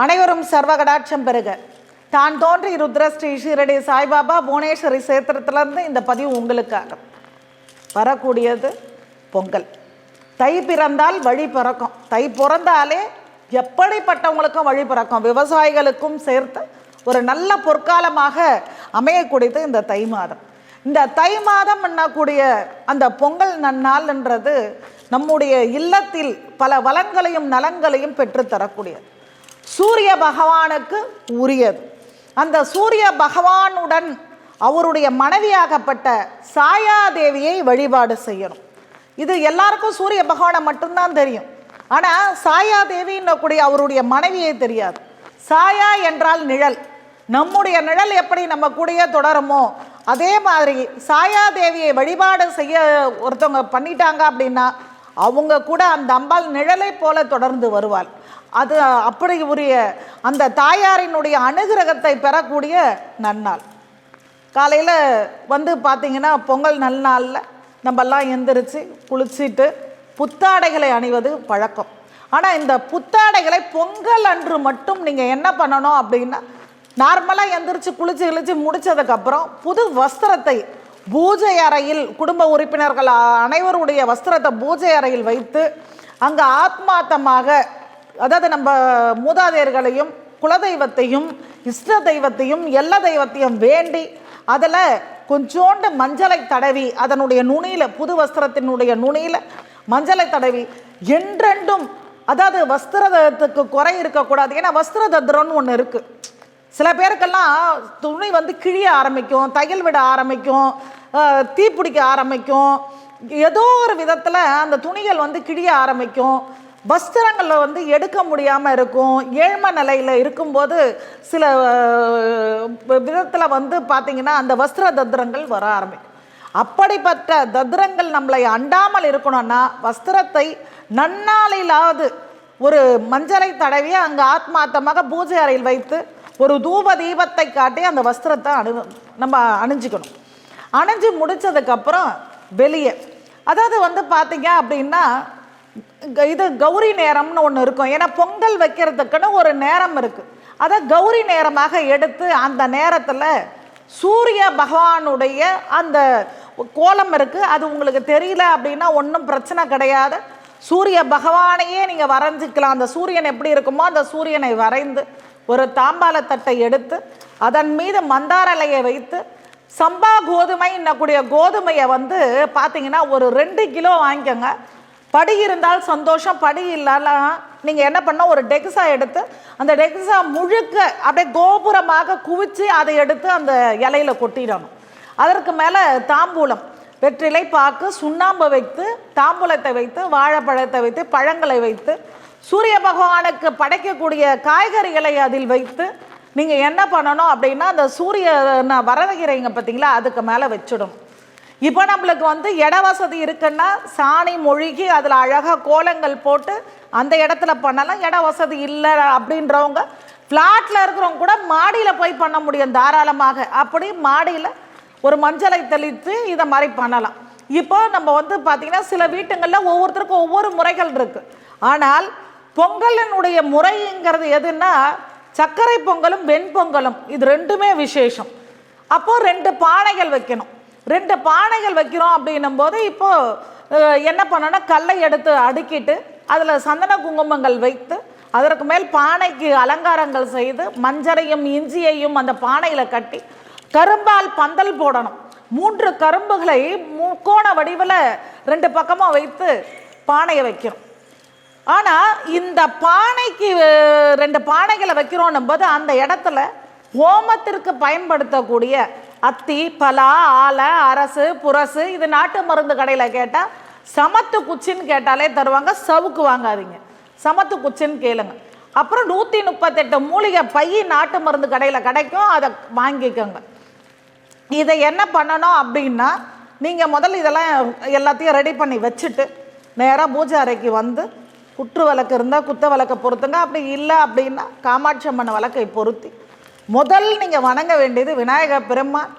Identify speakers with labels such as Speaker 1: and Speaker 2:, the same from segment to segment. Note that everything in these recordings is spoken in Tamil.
Speaker 1: அனைவரும் சர்வகடாட்சம் பெறுக. தான் தோன்றி ருத்ர ஸ்ரீ ஷீரடி சாய்பாபா புவனேஸ்வரி சேத்திரத்திலிருந்து இந்த பதிவு உங்களுக்காக. வரக்கூடியது பொங்கல். தை பிறந்தால் வழி பிறக்கும். தை பிறந்தாலே எப்படிப்பட்டவங்களுக்கும் வழி பிறக்கும். விவசாயிகளுக்கும் சேர்த்து ஒரு நல்ல பொற்காலமாக அமையக்கூடியது இந்த தை மாதம். இந்த தை மாதம் என்னக்கூடிய அந்த பொங்கல் நன்னாள்ன்றது நம்முடைய இல்லத்தில் பல வளங்களையும் நலன்களையும் பெற்றுத்தரக்கூடியது. சூரிய பகவானுக்கு உரியது. அந்த சூரிய பகவானுடன் அவருடைய மனைவியாகப்பட்ட சாயாதேவியை வழிபாடு செய்யணும். இது எல்லாருக்கும் சூரிய பகவானை மட்டும்தான் தெரியும். ஆனால் சாயாதேவின்னக்கூடிய அவருடைய மனைவியே தெரியாது. சாயா என்றால் நிழல். நம்முடைய நிழல் எப்படி நம்ம கூடயே தொடருமோ அதே மாதிரி சாயாதேவியை வழிபாடு செய்ய ஒருத்தவங்க பண்ணிட்டாங்க அப்படின்னா அவங்க கூட அந்த அம்பாள் நிழலை போல தொடர்ந்து வருவாள். அது அப்படி உரிய அந்த தாயாரினுடைய அனுகிரகத்தை பெறக்கூடிய நன்னாள். காலையில் பார்த்திங்கன்னா பொங்கல் நன்னாளில் நம்மெல்லாம் எந்திரிச்சு குளிச்சுட்டு புத்தாடைகளை அணிவது பழக்கம். ஆனால் இந்த புத்தாடைகளை பொங்கல் அன்று மட்டும் நீங்கள் என்ன பண்ணணும் அப்படின்னா, நார்மலாக எந்திரிச்சு குளிச்சு கிழிச்சு முடித்ததுக்கப்புறம் புது வஸ்திரத்தை பூஜை அறையில் குடும்ப உறுப்பினர்கள் அனைவருடைய வஸ்திரத்தை பூஜை அறையில் வைத்து அங்கே ஆத்மார்த்தமாக, அதாவது நம்ம மூதாதையர்களையும் குலதெய்வத்தையும் இஷ்ட தெய்வத்தையும் எல்லா தெய்வத்தையும் வேண்டி அதில் கொஞ்சோண்டு மஞ்சளை தடவி அதனுடைய நுனியில், புது வஸ்திரத்தினுடைய நுனியில் மஞ்சளை தடவி என்றென்றும், அதாவது வஸ்திரத்துக்கு குறை இருக்கக்கூடாது. ஏன்னா வஸ்திர தத்ரம்னு ஒன்று இருக்குது. சில பேருக்கெல்லாம் துணி கிழிய ஆரம்பிக்கும், தையல் விட ஆரம்பிக்கும், தீப்பிடிக்க ஆரம்பிக்கும், ஏதோ ஒரு விதத்தில் அந்த துணிகள் கிழிய ஆரம்பிக்கும், வஸ்திரங்களில் எடுக்க முடியாமல் இருக்கும். ஏழ்மை நிலையில் இருக்கும்போது சில விதத்தில் பார்த்திங்கன்னா அந்த வஸ்திர தத்ரங்கள் வர ஆரம்பிக்கும். அப்படிப்பட்ட தத்ரங்கள் நம்மளை அண்டாமல் இருக்கணும்னா வஸ்திரத்தை நன்னாளிலாவது ஒரு மஞ்சளை தடவி அங்கே ஆத்மார்த்தமாக பூஜை அறையில் வைத்து ஒரு தூப தீபத்தை காட்டி அந்த வஸ்திரத்தை நம்ம அணிஞ்சிக்கணும். அணிஞ்சு முடித்ததுக்கப்புறம் வெளியே, அதாவது பார்த்தீங்க அப்படின்னா இது கௌரி நேரம்னு ஒன்று இருக்கும். ஏன்னா பொங்கல் வைக்கிறதுக்குன்னு ஒரு நேரம் இருக்குது. அதை கௌரி நேரமாக எடுத்து அந்த நேரத்தில் சூரிய பகவானுடைய அந்த கோலம் இருக்குது. அது உங்களுக்கு தெரியல அப்படின்னா ஒன்றும் பிரச்சனை கிடையாது. சூரிய பகவானையே நீங்கள் வரைஞ்சிக்கலாம். அந்த சூரியன் எப்படி இருக்குமோ அந்த சூரியனை வரைந்து ஒரு தாம்பாளத்தட்டை எடுத்து அதன் மீது மந்தாரலையை வைத்து சம்பா கோதுமை என்னக்கூடிய கோதுமையை பார்த்தீங்கன்னா ஒரு 2 கிலோ வாங்கிக்கோங்க. படி இருந்தால் சந்தோஷம், படி இல்லைலாம் நீங்கள் என்ன பண்ணால் ஒரு டெக்ஸா எடுத்து அந்த டெக்ஸா முழுக்க அப்படியே கோபுரமாக குவிச்சு அதை எடுத்து அந்த இலையில கொட்டிடணும். அதற்கு மேலே தாம்பூலம், வெற்றிலை பாக்கு, சுண்ணாம்பு வைத்து தாம்பூலத்தை வைத்து வாழைப்பழத்தை வைத்து பழங்களை வைத்து சூரிய பகவானுக்கு படைக்கக்கூடிய காய்கறிகளை அதில் வைத்து நீங்கள் என்ன பண்ணணும் அப்படின்னா அந்த சூரியனை வரவைக்கிறீங்க பார்த்தீங்களா, அதுக்கு மேலே வச்சிடணும். இப்போ நம்மளுக்கு இட வசதி இருக்குன்னா சாணி மொழிகி அதில் அழகாக கோலங்கள் போட்டு அந்த இடத்துல பண்ணலாம். இட வசதி இல்லை அப்படின்றவங்க ஃப்ளாட்டில் இருக்கிறவங்க கூட மாடியில் போய் பண்ண முடியும் தாராளமாக. அப்படி மாடியில் ஒரு மஞ்சளை தெளித்து இதை மாதிரி பண்ணலாம். இப்போ நம்ம பார்த்திங்கன்னா சில வீட்டுங்களில் ஒவ்வொருத்தருக்கும் ஒவ்வொரு முறைகள் இருக்குது. ஆனால் பொங்கலினுடைய முறைங்கிறது எதுன்னா சர்க்கரை பொங்கலும் வெண்பொங்கலும், இது ரெண்டுமே விசேஷம். அப்போது 2 பானைகள் வைக்கணும். 2 பானைகள் வைக்கிறோம் அப்படின்னும் போது இப்போது என்ன பண்ணணும்னா கல்லை எடுத்து அடுக்கிட்டு அதில் சந்தன குங்குமங்கள் வைத்து அதற்கு மேல் பானைக்கு அலங்காரங்கள் செய்து மஞ்சளையும் இஞ்சியையும் அந்த பானையில் கட்டி கரும்பால் பந்தல் போடணும். 3 கரும்புகளை முக்கோண வடிவில் 2 பக்கமாக வைத்து பானையை வைக்கணும். ஆனால் இந்த பானைக்கு 2 பானைகளை வைக்கிறோன்னும் போது அந்த இடத்துல ஹோமத்திற்கு பயன்படுத்தக்கூடிய அத்தி, பலா, ஆலை, அரசு, புரசு, இது நாட்டு மருந்து கடையில் கேட்டால் சமத்து குச்சின்னு கேட்டாலே தருவாங்க. சவுக்கு வாங்காதீங்க, சமத்து குச்சின்னு கேளுங்க. அப்புறம் 138 மூலிகை பை நாட்டு மருந்து கடையில் கிடைக்கும், அதை வாங்கிக்கோங்க. இதை என்ன பண்ணணும் அப்படின்னா நீங்கள் முதல்ல இதெல்லாம் எல்லாத்தையும் ரெடி பண்ணி வச்சுட்டு நேராக பூஜை அறைக்கு குற்று விளக்கு இருந்தால் குத்த விளக்கை பொறுத்துங்க. அப்படி இல்லை அப்படின்னா காமாட்சி அம்மன் விளக்கை பொருத்தி முதல் நீங்கள் வணங்க வேண்டியது விநாயகர் பெருமான்,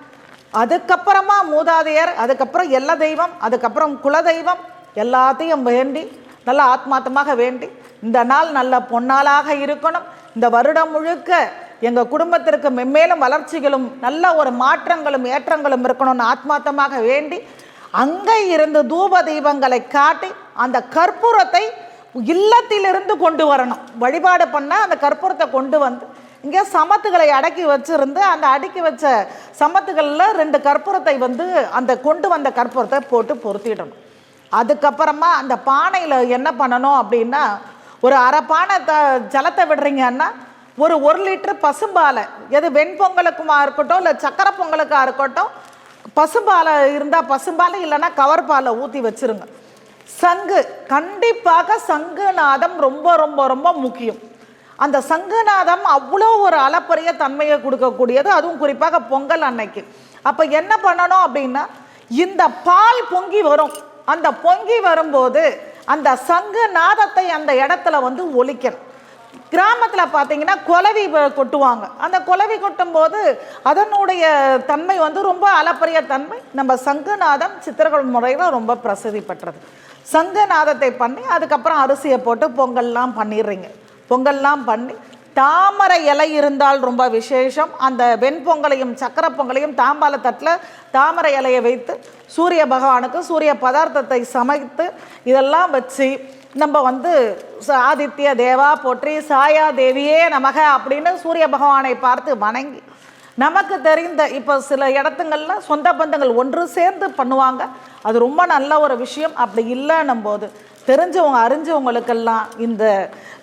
Speaker 1: அதுக்கப்புறமா மூதாதையர், அதுக்கப்புறம் எல்லா தெய்வம், அதுக்கப்புறம் குலதெய்வம் எல்லாத்தையும் வேண்டி நல்லா ஆத்மார்த்தமாக வேண்டி இந்த நாள் நல்ல பொன்னாளாக இருக்கணும், இந்த வருடம் முழுக்க எங்கள் குடும்பத்திற்கு மென்மேலும் வளர்ச்சிகளும் நல்ல ஒரு மாற்றங்களும் ஏற்றங்களும் இருக்கணும்னு ஆத்மார்த்தமாக வேண்டி அங்கே இருந்து தூப தீபங்களை காட்டி அந்த கற்பூரத்தை இல்லத்திலிருந்து கொண்டு வரணும். வழிபாடு பண்ணால் அந்த கற்பூரத்தை கொண்டு வந்து இங்கே சமத்துகளை அடக்கி வச்சிருந்து அந்த அடுக்கி வச்ச சமத்துகளில் 2 கற்பூரத்தை வந்து அந்த கொண்டு வந்த கற்பூரத்தை போட்டு பொருத்திடணும். அதுக்கப்புறமா அந்த பானையில் என்ன பண்ணணும் அப்படின்னா, ஒரு அரை பானை ஜலத்தை விடுறீங்கன்னா ஒரு 1 லிட்டர் பசும்பாலை, எது வெண்பொங்கலுக்குமா இருக்கட்டும் இல்லை சக்கரை பொங்கலுக்காக இருக்கட்டும், பசும்பாலை இருந்தால் பசும்பாலை, இல்லைன்னா கவர் பாலை ஊற்றி வச்சுருங்க. சங்கு, கண்டிப்பாக சங்குநாதம் ரொம்ப ரொம்ப ரொம்ப முக்கியம். அந்த சங்குநாதம் அவ்வளோ ஒரு அளப்பரிய தன்மையை கொடுக்கக்கூடியது, அதுவும் குறிப்பாக பொங்கல் அன்னைக்கு. அப்போ என்ன பண்ணணும் அப்படின்னா, இந்த பால் பொங்கி வரும், அந்த பொங்கி வரும்போது அந்த சங்குநாதத்தை அந்த இடத்துல வந்து ஒலிக்கணும். கிராமத்தில் பார்த்தீங்கன்னா குலவி கொட்டுவாங்க. அந்த குலவி கொட்டும் போது அதனுடைய தன்மை வந்து ரொம்ப அளப்பரிய தன்மை. நம்ம சங்குநாதம் சித்திரகுள் முறையில் ரொம்ப பிரசித்தி பெற்றது. சங்குநாதத்தை பண்ணி அதுக்கப்புறம் அரிசியை போட்டு பொங்கல்லாம் பண்ணிடுறீங்க. பொங்கல்லாம் பண்ணி தாமரை இலை இருந்தால் ரொம்ப விசேஷம். அந்த வெண்பொங்கலையும் சக்கரை பொங்கலையும் தாம்பால தட்டில் தாமரை இலையை வைத்து சூரிய பகவானுக்கு சூரிய பதார்த்தத்தை சமைத்து இதெல்லாம் வச்சு நம்ம வந்து ஆதித்ய தேவா போற்றி சாயா தேவியே நமக அப்படின்னு சூரிய பகவானை பார்த்து வணங்கி, நமக்கு தெரிந்த இப்போ சில இடத்துங்கள்ல சொந்த பந்தங்கள் ஒன்று சேர்ந்து பண்ணுவாங்க, அது ரொம்ப நல்ல ஒரு விஷயம். அப்படி இல்லைன்னும் போது தெரிஞ்சவங்க அறிஞ்சவங்களுக்கெல்லாம் இந்த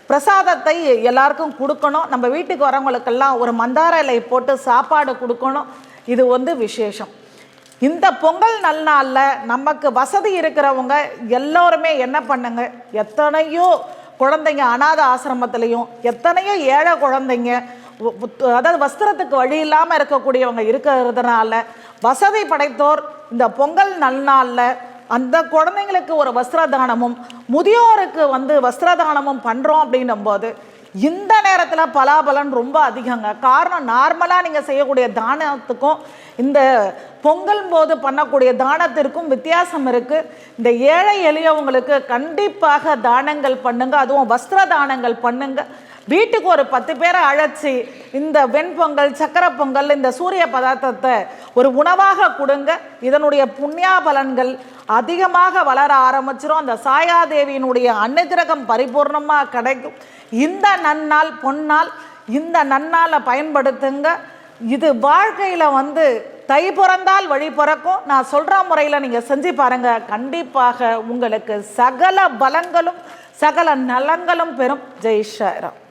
Speaker 1: பிரசாதத்தை எல்லாருக்கும் கொடுக்கணும். நம்ம வீட்டுக்கு வரவங்களுக்கெல்லாம் ஒரு மந்தார இலை போட்டு சாப்பாடு கொடுக்கணும். இது வந்து விசேஷம். இந்த பொங்கல் நல்நாளில் நமக்கு வசதி இருக்கிறவங்க எல்லோருமே என்ன பண்ணுங்க, எத்தனையோ குழந்தைங்க அநாத ஆசிரமத்திலையும் எத்தனையோ ஏழை குழந்தைங்க, அதாவது வஸ்திரத்துக்கு வழி இல்லாமல் இருக்கக்கூடியவங்க இருக்கிறதுனால வசதி படைத்தோர் இந்த பொங்கல் நல்நாளில் அந்த குழந்தைங்களுக்கு ஒரு வஸ்திரதானமும் முதியோருக்கு வந்து வஸ்திரதானமும் பண்ணுறோம் அப்படின்னும் போது இந்த நேரத்தில் பலாபலன் ரொம்ப அதிகங்க. காரணம், நார்மலாக நீங்கள் செய்யக்கூடிய தானத்துக்கும் இந்த பொங்கல் போது பண்ணக்கூடிய தானத்திற்கும் வித்தியாசம் இருக்குது. இந்த ஏழை எளியவங்களுக்கு கண்டிப்பாக தானங்கள் பண்ணுங்க, அதுவும் வஸ்திர தானங்கள் பண்ணுங்க. வீட்டுக்கு ஒரு 10 பேரை அழைச்சி இந்த வெண்பொங்கல் சக்கரை பொங்கல் இந்த சூரிய பதார்த்தத்தை ஒரு உணவாக கொடுங்க. இதனுடைய புண்ணியா பலன்கள் அதிகமாக வளர ஆரம்பிச்சிடும். அந்த சாயாதேவியினுடைய அனுகிரகம் பரிபூர்ணமாக கிடைக்கும். இந்த நன்னாள் பொன்னாள், இந்த நன்னாளை பயன்படுத்துங்க. இது வாழ்க்கையில் வந்து தை பிறந்தால் வழி பிறக்கும். நான் சொல்கிற முறையில் நீங்கள் செஞ்சு பாருங்கள், கண்டிப்பாக உங்களுக்கு சகல பலங்களும் சகல நலங்களும் பெறும். ஜெய் ஸ்ரீராம்.